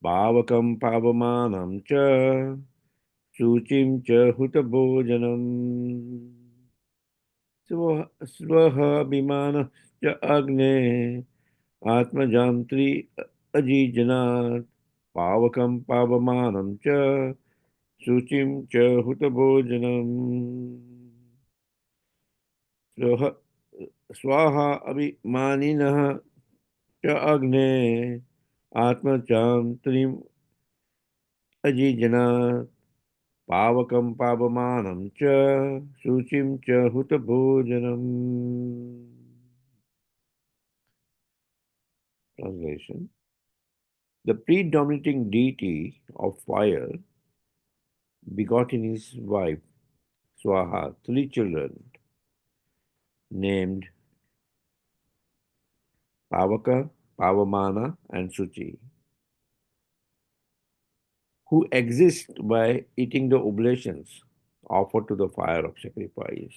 पावकं पावमानं च शुचिं च हुतभोजनम् स्वः विमानश्च अग्ने आत्मजां अजीजनात् पावकं पावमानं च शुचिं च हुतभोजनम् स्वः स्वाहा अभिमानिनः च अग्ने आत्मचान्त्रिम् अजीजनात् पावकं पावमानं च शुचिं च हुतभोजनम्. Translation. The predominating deity of fire begot in his wife Swaha three children named Pavaka, Pavamana, and Suchi, who exist by eating the oblations offered to the fire of sacrifice.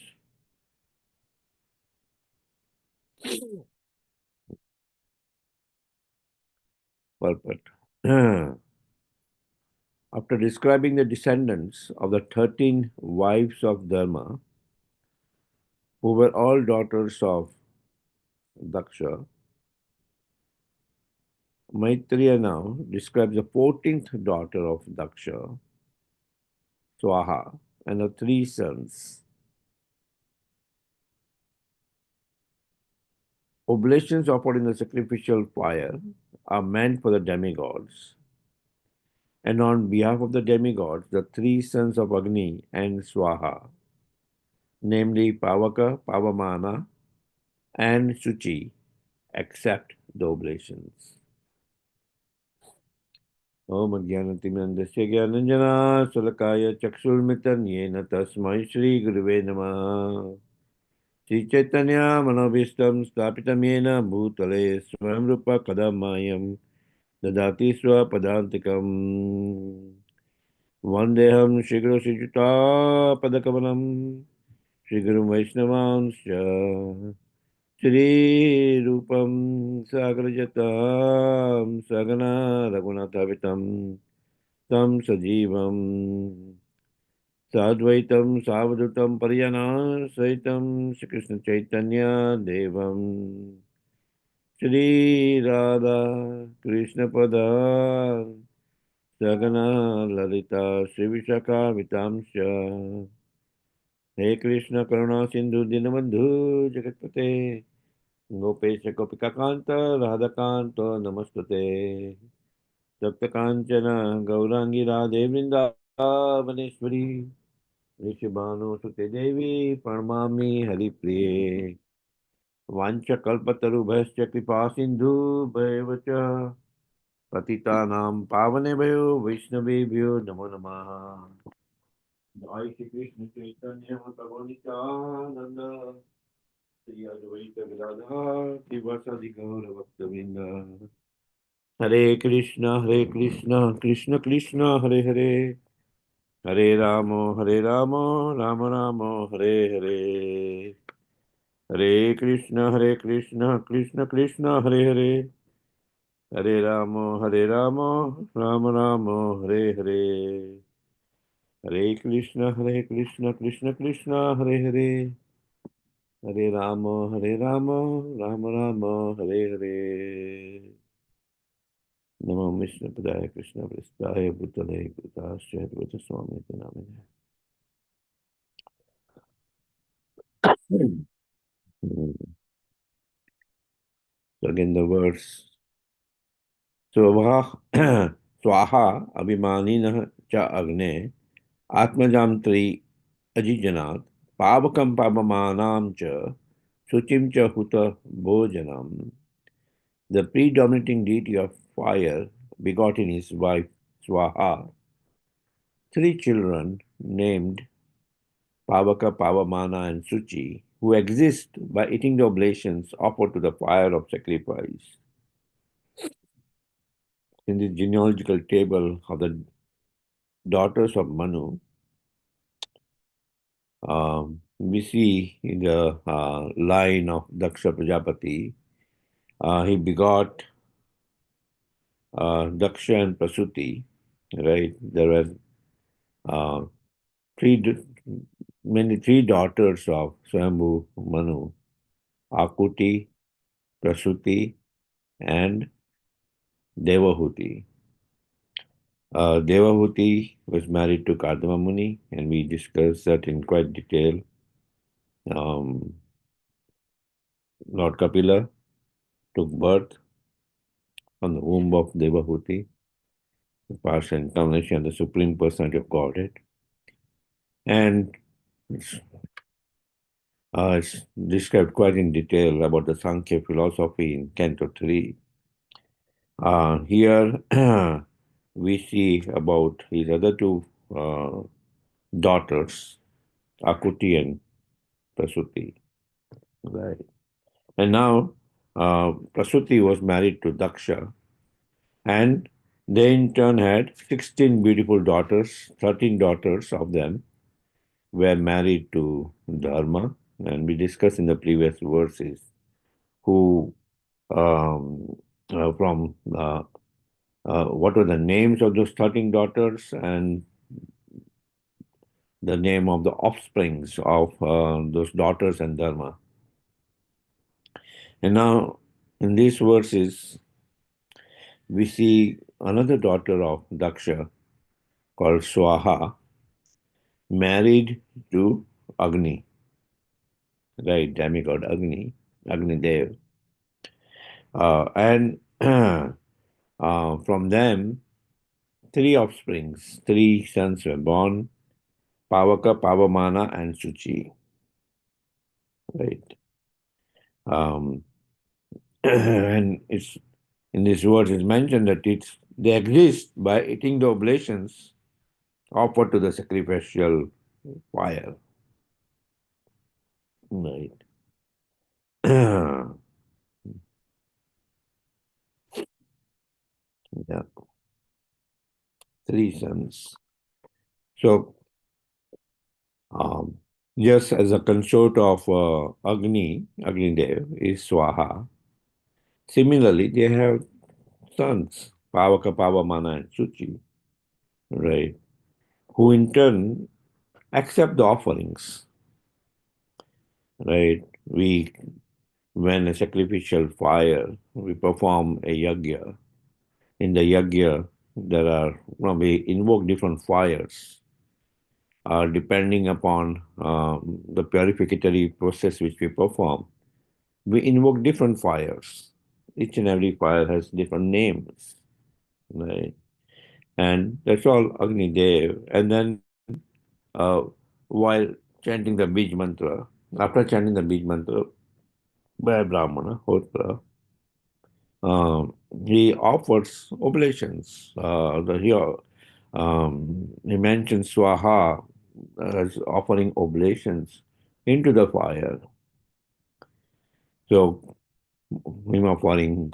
Perfect. After describing the descendants of the 13 wives of Dharma, who were all daughters of Daksha, Maitreya now describes the 14th daughter of Daksha, Swaha, and her three sons. Oblations offered in the sacrificial fire are meant for the demigods, and on behalf of the demigods, the three sons of Agni and Swaha, namely Pavaka, Pavamana, and Suchi, accept the oblations. ओम अज्ञानतिमिरन्दस्य ज्ञानञ्जना शलाकाय चक्षुर्मिलितं येन तस्मै श्रीगुरुवे नमः श्रीचैतन्य मनोभीष्टं स्थापितं येन भूतले स्वयं रूप कदा मह्यं ददाति स्वपदान्तिकम् वन्देऽहं श्रीगुरुश्रीयुतापदकमलं श्रीगुरुं वैष्णवांश्च श्रीरूपं सागरजतां सगना रघुनाथावितं तं सजीवं साद्वैतं सावधूतं पर्यना सहितं श्रीकृष्णचैतन्यदेवं श्रीराधा कृष्णपदा सगना ललिता श्रीविशाखावितांश्च हे कृष्ण करुणा सिन्धु दीनबन्धु जगत्पते गोपेश गोपिकान्त राधाकान्त नमस्तुते सप्तकाञ्चन गौराङ्गी राधे वृन्दावनेश्वरी ऋषभानुसुते देवी प्रणमामि हरिप्रिये वाञ्छकल्पतरुभ्यश्च कृपा सिन्धुभ्येव च पतितानां पावनेभ्यो वैष्णवेभ्यो नमो नमः जय श्री कृष्ण चैतन्य प्रभु नित्यानंद श्री अद्वैत गदाधर श्रीवासादि गौर भक्तवृंद हरे कृष्ण कृष्ण कृष्ण हरे हरे हरे राम राम राम हरे हरे हरे कृष्ण कृष्ण कृष्ण हरे हरे हरे राम राम राम हरे हरे हरे कृष्ण कृष्ण कृष्ण हरे हरे हरे राम राम राम हरे हरे नमो विष्णुपदाय कृष्ण प्रस्ताय भूतले कृताश्चय स्वामी नामिने So again the verse. Swaha Swaha Abhimaninah Cha Agne Atmajam Tri Ajijanat Pavakam Pavamanam Cha Suchim Cha Huta Bhojanam. The predominating deity of fire begot in his wife Swaha three children named Pavaka, Pavamana, and Suchi, who exist by eating the oblations offered to the fire of sacrifice. In the genealogical table of the daughters of Manu, we see in the line of Daksha Prajapati, he begot Daksha and Prasuti, right? There were uh, three, three daughters of Swambhu Manu, Akuti, Prasuti, and Devahuti. Devahuti was married to Kardama Muni, and we discussed that in quite detail. Um, Lord Kapila took birth on the womb of Devahuti, the past incarnation, the Supreme Personality of Godhead. And it's described quite in detail about the Sankhya philosophy in Canto 3. Here we see about his other two uh, daughters, Akuti and Prasuti. Right. And now Prasuti was married to Daksha, and they in turn had 16 beautiful daughters, 13 daughters of them were married to Dharma, and we discussed in the previous verses who um, from what were the names of those 13 daughters and the name of the offsprings of those daughters and Dharma. And now in these verses, we see another daughter of Daksha called Swaha married to Agni, right? Demigod Agni, Agni Dev. And from them, three offsprings, three sons were born: Pavaka, Pavamana, and Suchi. Right. Um, and it's in this verse it's mentioned that they exist by eating the oblations offered to the sacrificial fire. Right. Yeah, three sons. So, um, just as a consort of Agni Dev is Swaha, similarly, they have sons, Pavaka, Pavamana, and Suchi, right, who in turn accept the offerings, right? When a sacrificial fire, we perform a yagya. In the yagya, we invoke different fires, depending upon the purificatory process which we perform. We invoke different fires. Each and every fire has different names, right? And that's all Agni Dev. And then while chanting the Bij mantra, after chanting the Bij mantra by a Brahmana, Hotra, he offers oblations. He mentions Swaha as offering oblations into the fire. So, him offering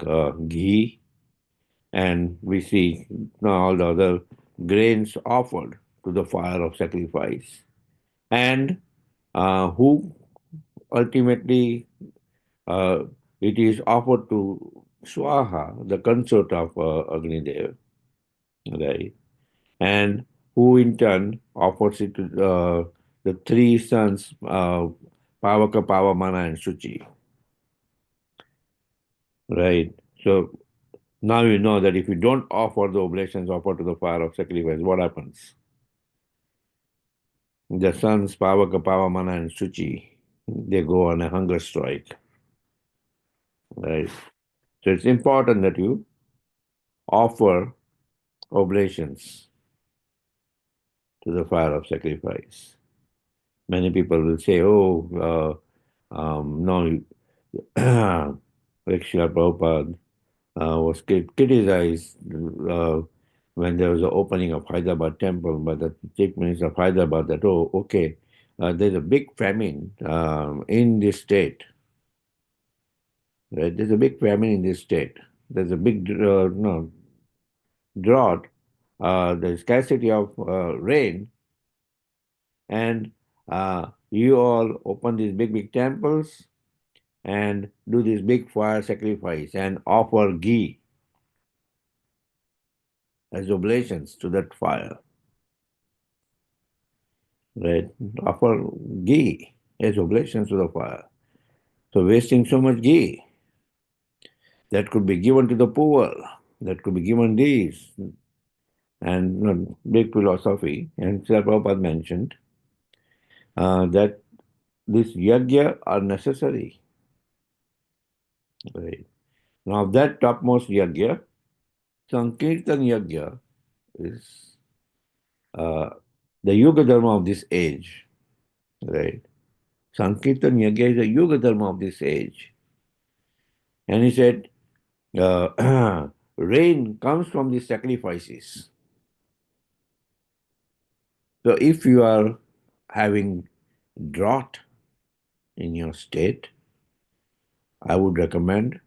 ghee, and we see all the other grains offered to the fire of sacrifice. And who ultimately uh, it is offered to Swaha, the consort of Agnidev, right? And who in turn offers it to the three sons, Pavaka, Pavamana, and Suchi, right? So now you know that if you don't offer the oblations offered to the fire of sacrifice, what happens? The sons Pavaka, Pavamana, and Suchi, they go on a hunger strike, right? So it's important that you offer oblations to the fire of sacrifice. Many people will say, oh, no, like Srila Prabhupada was criticized when there was the opening of Hyderabad temple by the chief minister of Hyderabad that, oh, okay, there's a big famine in this state. Right? There's a big famine in this state. There's a big no, drought, the scarcity of rain, and you all open these big temples and do this big fire sacrifice and offer ghee, as oblations to that fire. Right? Offer ghee as oblations to the fire. So wasting so much ghee, that could be given to the poor, that could be given these, and big philosophy. And Srila Prabhupada mentioned that these yajna are necessary. Right? Now that topmost yajna, Sankirtan yajna, is the Yuga Dharma of this age. Right? Sankirtan yajna is a Yuga Dharma of this age. And he said, rain comes from the sacrifices. So if you are having drought in your state, I would recommend,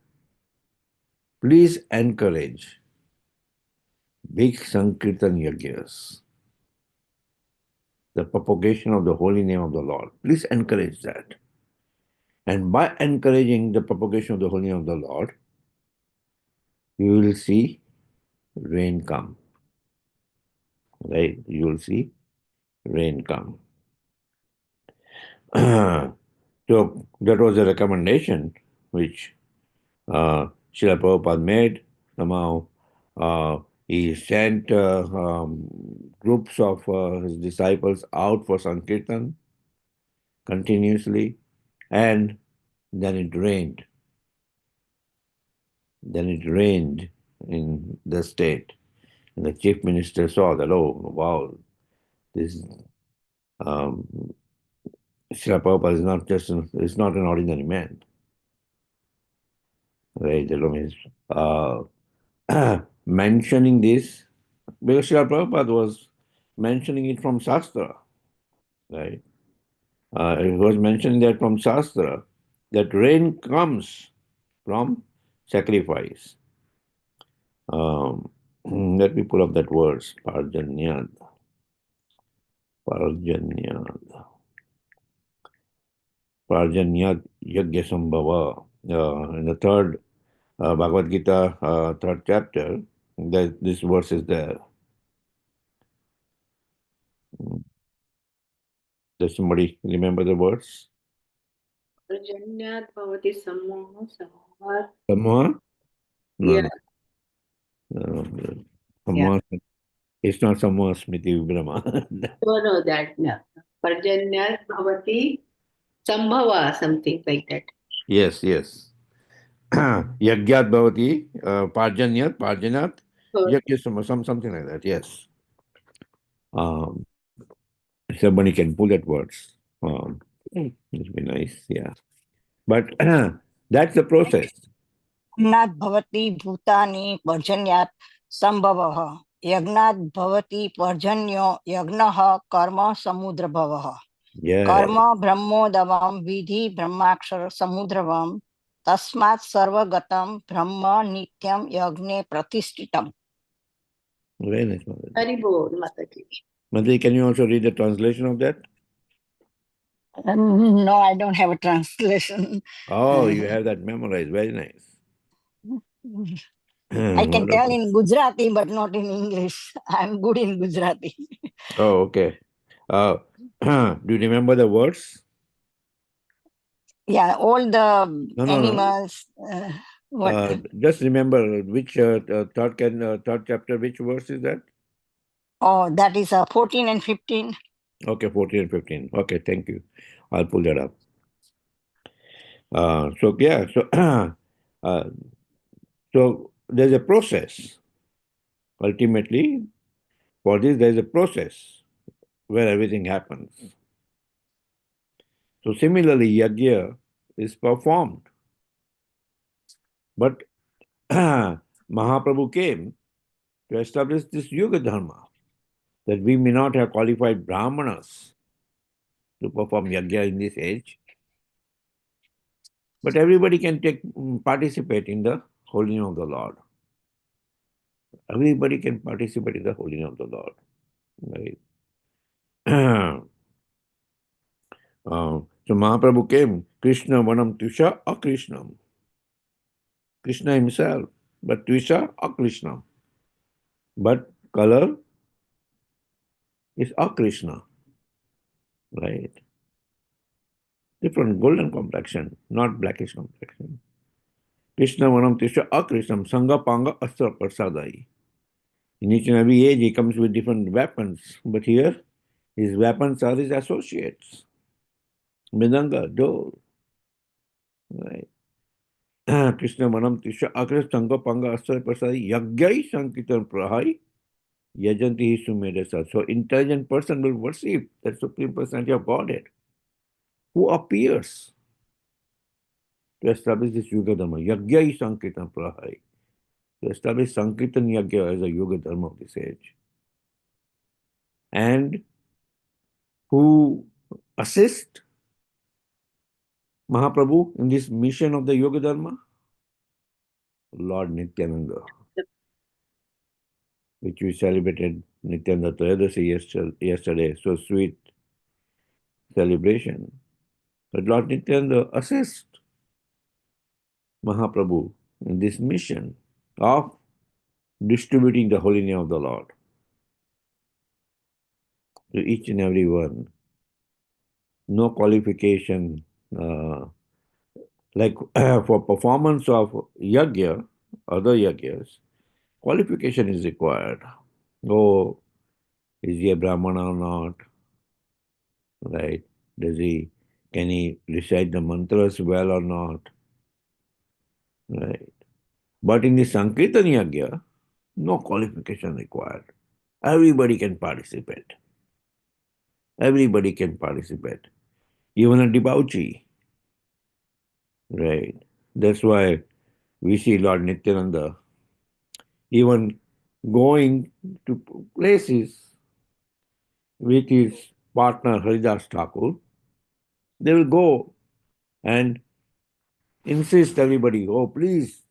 please encourage big Sankirtan yajnas, the propagation of the holy name of the Lord. Please encourage that. And by encouraging the propagation of the holy name of the Lord, you will see rain come. Right? You will see rain come. So that was a recommendation which Srila Prabhupada made. Somehow he sent groups of his disciples out for Sankirtan continuously, and then it rained. Then it rained in the state. And the chief minister saw that, oh, wow, this um, Srila Prabhupada is not an ordinary man. Right? Mentioning this, because Srila Prabhupada was mentioning it from Shastra, right? He was mentioning that from Shastra, that rain comes from sacrifice. Let me pull up that verse, Parjanyad. Parjanyad. Parjanyad Yagya Sambhava. In the third Bhagavad Gita, third chapter, this verse is there. Does somebody remember the words? Parjanyat bhavati sammoha sammohat. Samoha? No, Yeah. no. Yeah. Samoha. It's not Samoha Smriti Vibrama. No, that no. Parjanyat bhavati sambhava, something like that. Yes, yes. Yagyat Bhavati, Parjanyat, So, Yagya something like that, yes. Somebody can pull that words. It'll be nice, yeah. But that's the process. यज्ञात् भवति भूतानि पर्जन्यात् संभवः यज्ञात् भवति पर्जन्यो यज्ञः कर्म समुद्रभवः कर्म Yeah, ब्रह्मोदवं विधि ब्रह्माक्षर समुद्रवं तस्मात् सर्वगतं ब्रह्म नित्यं यज्ञे प्रतिष्ठितम्. very nice, Mataji. Hari Bol, Mataji. Mataji, can you also read the translation of that? No, I don't have a translation. Oh, you have that memorized. Very nice. I can tell Wonderful. in Gujarati, but not in English. I'm good in Gujarati. Oh, okay. Do you remember the words? Yeah, all the No. animals. What? Just remember which third chapter, which verse is that? Oh, that is 14 and 15. Okay, 14 and 15. Okay, thank you. I'll pull that up. Uh, so there's a process. Ultimately, for this, there's a process where everything happens. So similarly, yajna is performed. But Mahaprabhu came to establish this Yuga Dharma, that we may not have qualified Brahmanas to perform yajna in this age, but everybody can participate in the holy name of the Lord. Everybody can participate in the holy name of the Lord. Right? So Mahaprabhu came, Krishna Vanam Tusha Akrishnam. Krishna himself, but Tvisha Akrishnam. But color is Akrishna, right? Different golden complexion, not blackish complexion. Krishna Vanam Tisha Akrishnam Sangha Panga Astra Prasadai. In each and every age, he comes with different weapons, but here his weapons are his associates. Midanga, Dole, right? Krishna Manam Tisha Akris Sangha Panga Astra Prasadai Yagyai Sankitan Prahai Yajanti Sumedasa. So intelligent person will worship that supreme personality of Godhead who appears to establish this Yuga Dharma. Yagyai Sankitan Prahai. To establish Sankirtan Yagya as a Yoga Dharma of this age. And who assist Mahaprabhu in this mission of the Yoga Dharma? Lord Nityananda, which we celebrated Nityananda Trayodasi yesterday. So sweet celebration. But Lord Nityananda assists Mahaprabhu in this mission of distributing the holy name of the Lord to each and every one. No qualification. Like for performance of yagya, other yagyas, qualification is required. Oh, is he a Brahmana or not? Right? Can he recite the mantras well or not? Right? But in the Sankirtan yagya, no qualification required. Everybody can participate. Everybody can participate. Even a debauchee. Right? That's why we see Lord Nityananda even going to places with his partner Haridas Thakur. They will go and insist everybody, oh, please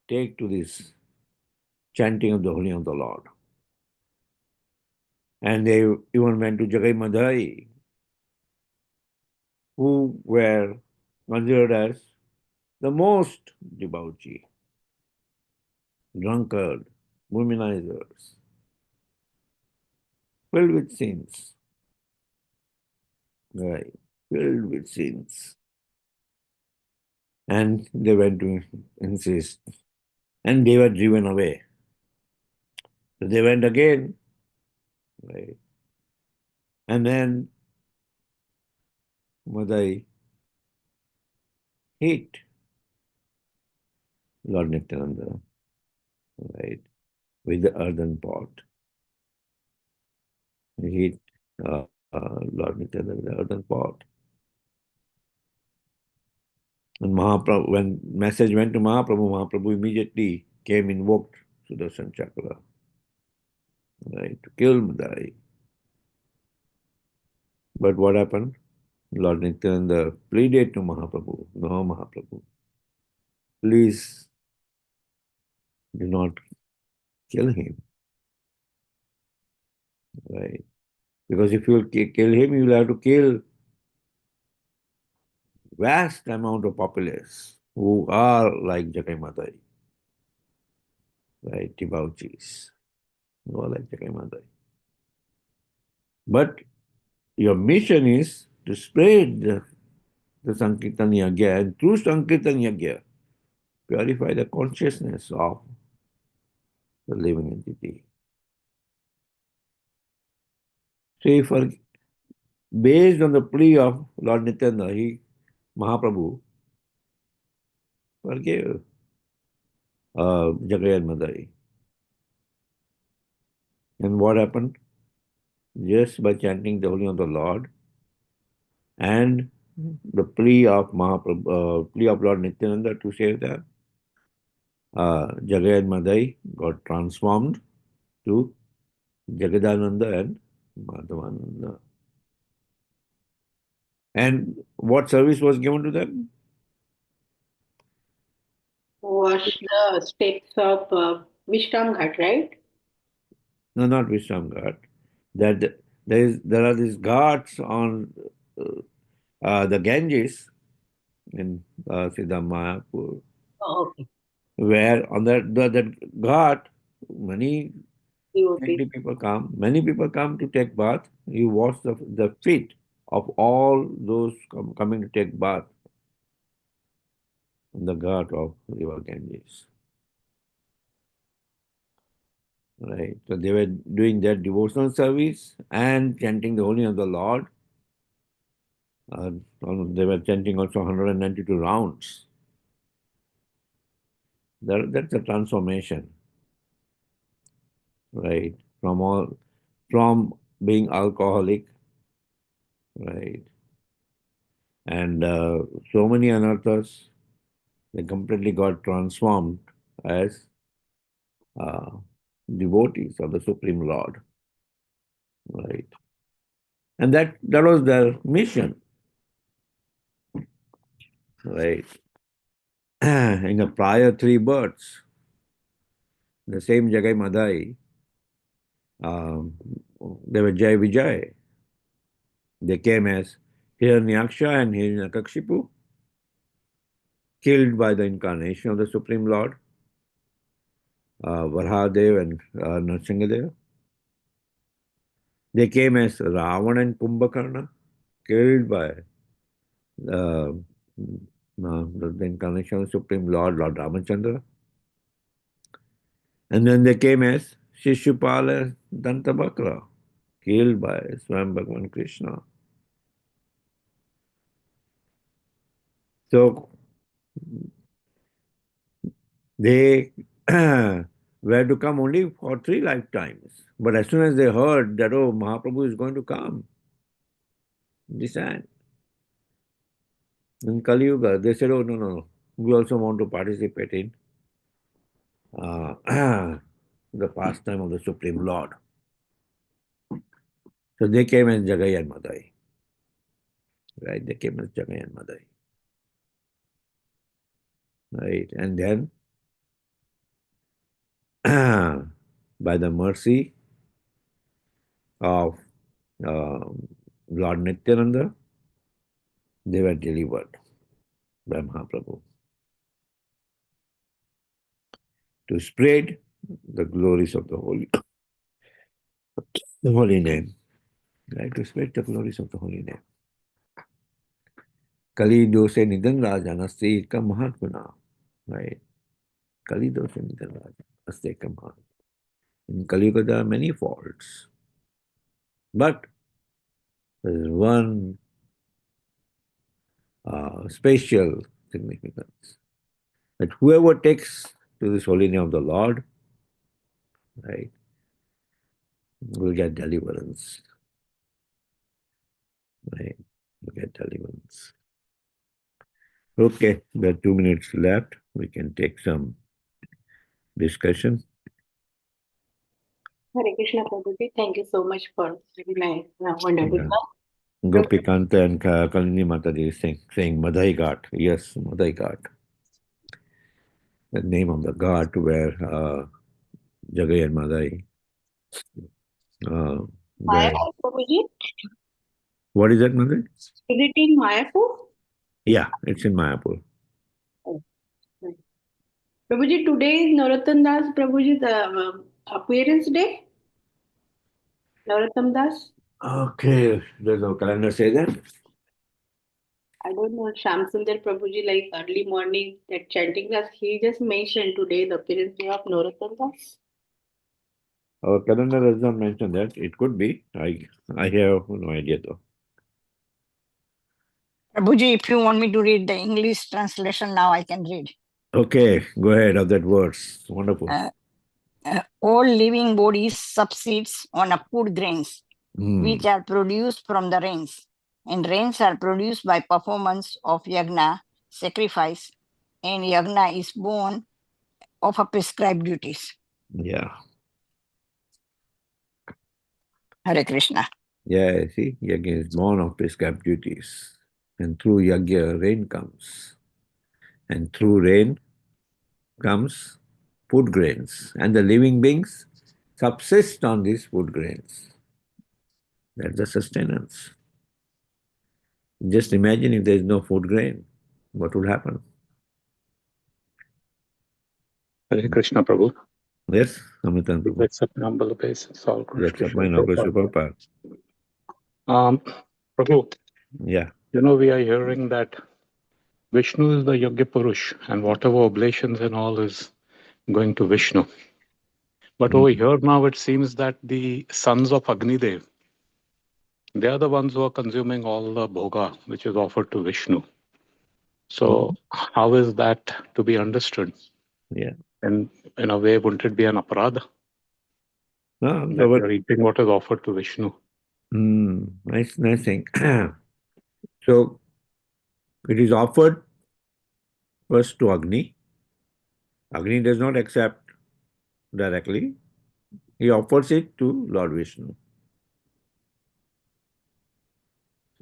take to this chanting of the holy name of the Lord. And they even went to Jagai Madhai, who were considered as the most debauchee, drunkard, womanizers, filled with sins. Right, filled with sins. And they went to insist. And they were driven away. So they went again. Right. And then Madai hit Lord Nityananda, right, with the earthen pot. He hit Lord Nityananda with the earthen pot. And Mahaprabhu, when message went to Mahaprabhu, Mahaprabhu immediately came, invoked Sudarshan Chakra, right, to kill Madai. But what happened? Lord Nityananda pleaded to Mahaprabhu, no Mahaprabhu, please do not kill him, right? Because if you will kill him, you will have to kill vast amount of populace who are like Jagai Madai, right? Debauchees, who are like Jagai Madai. But your mission is to spread the Sankirtan Yagya, and through Sankirtan Yagya, purify the consciousness of the living entity. So, based on the plea of Lord Nityananda, Mahaprabhu forgave Jagai and Madai. And what happened? Just by chanting the holy name of the Lord and the plea of Mahaprabhu, plea of Lord Nityananda to save them, Jagai and Madai got transformed to Jagadananda and Madhavananda. And what service was given to them? Was the steps of Vishram Ghat, right? No, not Vishramghat. That there are these ghats on the Ganges in Siddham Oh, okay. where on that ghat many devotees. 20 people come. Many people come to take bath. You wash the feet of all those coming to take bath in the ghat of river Ganges. Right. So they were doing their devotional service and chanting the holy name of the Lord. They were chanting also 192 rounds. That's a transformation, right? From being alcoholic, right, and so many anarthas, they completely got transformed as uh, devotees of the Supreme Lord, right? And that was their mission, right? In the prior three births, the same Jagai Madai, um, they were Jai Vijay. They came as Hiranyaksha and Hiranyakashipu, killed by the incarnation of the Supreme Lord, Varhadev and Narsingadev. They came as Ravan and Kumbhakarna, killed by the incarnation of the Supreme Lord Ramachandra. And then they came as Shishupala and Dantabakra, killed by Swam Bhagavan Krishna. So they were to come only for 3 lifetimes. But as soon as they heard that, oh, Mahaprabhu is going to come, they sang. In Kali Yuga, they said, oh, no, we also want to participate in uh, the pastime of the Supreme Lord. So they came as Jagai and Madai. Right? They came as Jagai and Madai. Right? And then, by the mercy of Lord Nityananda, they were delivered by Mahaprabhu to spread the glories of the holy name. Right? To spread the glories of the holy name. Kali dose nidan raja nasti ka mahatmana. Right? Kali dose nidan raja nasti ka mahatmana. In Kali Yuga, there are many faults. But there is one special significance that whoever takes to this holy name of the Lord, right, will get deliverance. Right? Will get deliverance. Okay, there are 2 minutes left. We can take some discussion. Hare Krishna Prabhuji, thank you so much for very nice, wonderful Yeah. talk. Gopikanta and Kalini Mataji saying Madhai Ghat. Yes, Madhai Ghat. The name of the ghat where Jagai and Madhai where. Mayapur, Prabhuji? What is that, Madhai? Is it in Mayapur? Yeah, it's in Mayapur. Oh, right. Prabhuji, today is Narottam Das Prabhuji's appearance day. Narottam Das. Okay, does the calendar say that? I don't know, Sham Sundar Prabhuji, like early morning, that chanting that he just mentioned today the appearance day of Narottam Das. Our calendar does not mention that. It could be. I have no idea though. Prabhuji, if you want me to read the English translation now, I can read. Okay, go ahead of that verse. Wonderful. All living bodies subsists on a food grains, which are produced from the rains. And rains are produced by performance of yagna, sacrifice, and yagna is born of a prescribed duties. Yeah. Hare Krishna. Yeah, see, yajna is born of prescribed duties. And through yajna, rain comes. And through rain comes food grains. And the living beings subsist on these food grains. That's the sustenance. Just imagine if there is no food grain, what would happen? Hare Krishna, Prabhu. Yes, Amitan Prabhu. Except number basis, all That's a point of Prabhupada. Prabhu, Yeah. we are hearing that Vishnu is the Yogya Purush, and whatever oblations and all is going to Vishnu. But over here now, it seems that the sons of Agnidev, they are the ones who are consuming all the bhoga, which is offered to Vishnu. So how is that to be understood? Yeah. And in a way, wouldn't it be an aparadha? No, That you're eating what is offered to Vishnu. Nice thing. So it is offered first to Agni. Agni does not accept directly. He offers it to Lord Vishnu.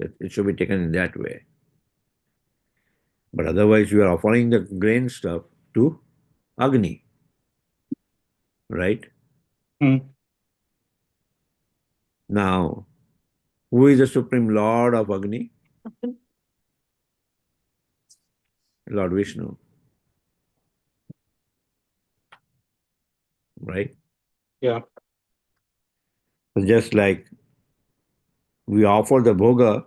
So it should be taken in that way. But otherwise, you are offering the grain stuff to Agni. Right? Now, who is the Supreme Lord of Agni? Lord Vishnu. Right? Yeah. So just like we offer the bhoga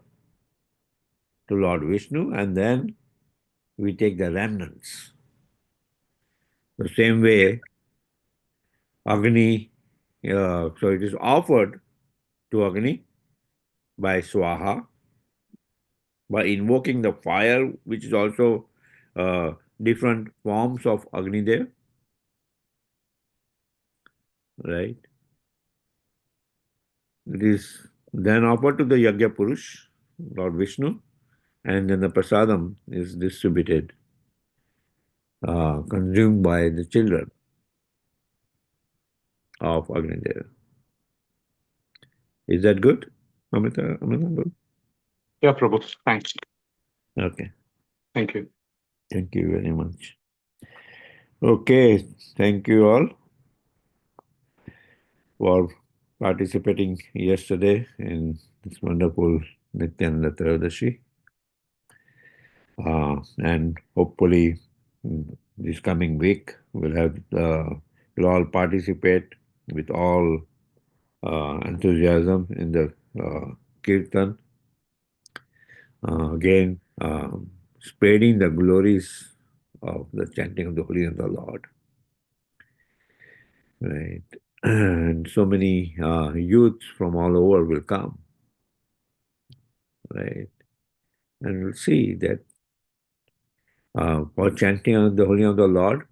to Lord Vishnu and then we take the remnants. The same way, Agni, so it is offered to Agni by Swaha, by invoking the fire, which is also different forms of Agni there. Right? It is then offered to the Yagya Purush, Lord Vishnu, and then the prasadam is distributed, consumed by the children of Agnidev. Is that good, Amita? Good? Yeah, Prabhu. Thanks. Okay. Thank you. Thank you very much. Okay, thank you all for participating yesterday in this wonderful Nityananda Trayodasi. And hopefully this coming week we'll all participate with all enthusiasm in the kirtan. Again, spreading the glories of the chanting of the Holy Name of the Lord. Right. And so many youths from all over will come. Right. And we'll see that for chanting of the Holy Name of the Lord,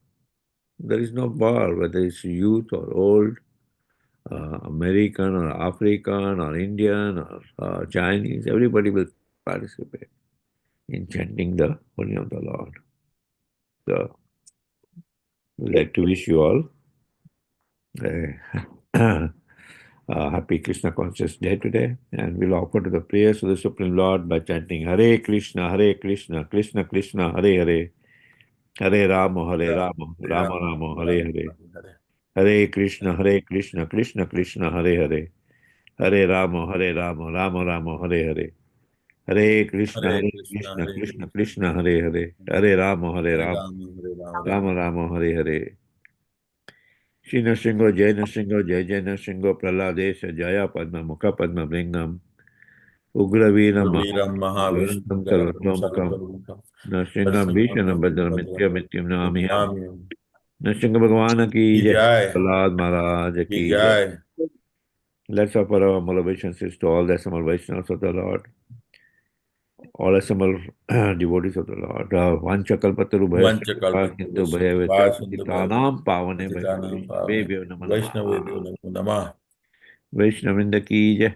there is no bar, whether it's youth or old, American or African or Indian or Chinese, everybody will participate in chanting the Holy Name of the Lord. So, we'd like to wish you all a happy Krishna conscious day today, and we'll offer to the prayers of the Supreme Lord by chanting Hare Krishna, Krishna Krishna, Hare Hare, Hare Rama, Rama Rama, Hare Hare, Hare Krishna, Krishna Krishna, Hare Hare, Hare Rama, Rama Rama, Hare Hare, Hare Krishna, Krishna Krishna, Hare Hare, Hare Rama, Rama Rama, Hare Hare. Shri Nrsingo, Jai Nrsingo, Praladesha, Jaya Padma, Mukha Padma Bringam, Ugraviram, Mahaviram, Sarvatmamkam, Nrsingham, Bhishanam, Mityam, Namiham, Nrsinga Bhagwan ki Jai, Prahlad Maharaj ki Jai. Let's offer our humble obeisances to all the assembled Vaishnavas of the Lord, all assembled devotees of the Lord. Vanchakalpataru Bhayasya Hindu Bhayavata Titanam Pavane Vaishnavebhyo Namah. वैष्णविंद की जय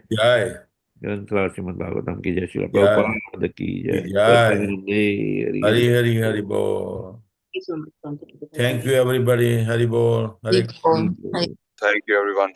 ग्रंथराज श्रीमद् भागवतम की जय श्री प्रभुपाद की जय हरि हरि हरि बोल Thank you everybody. Hari Bol. Thank you, everyone.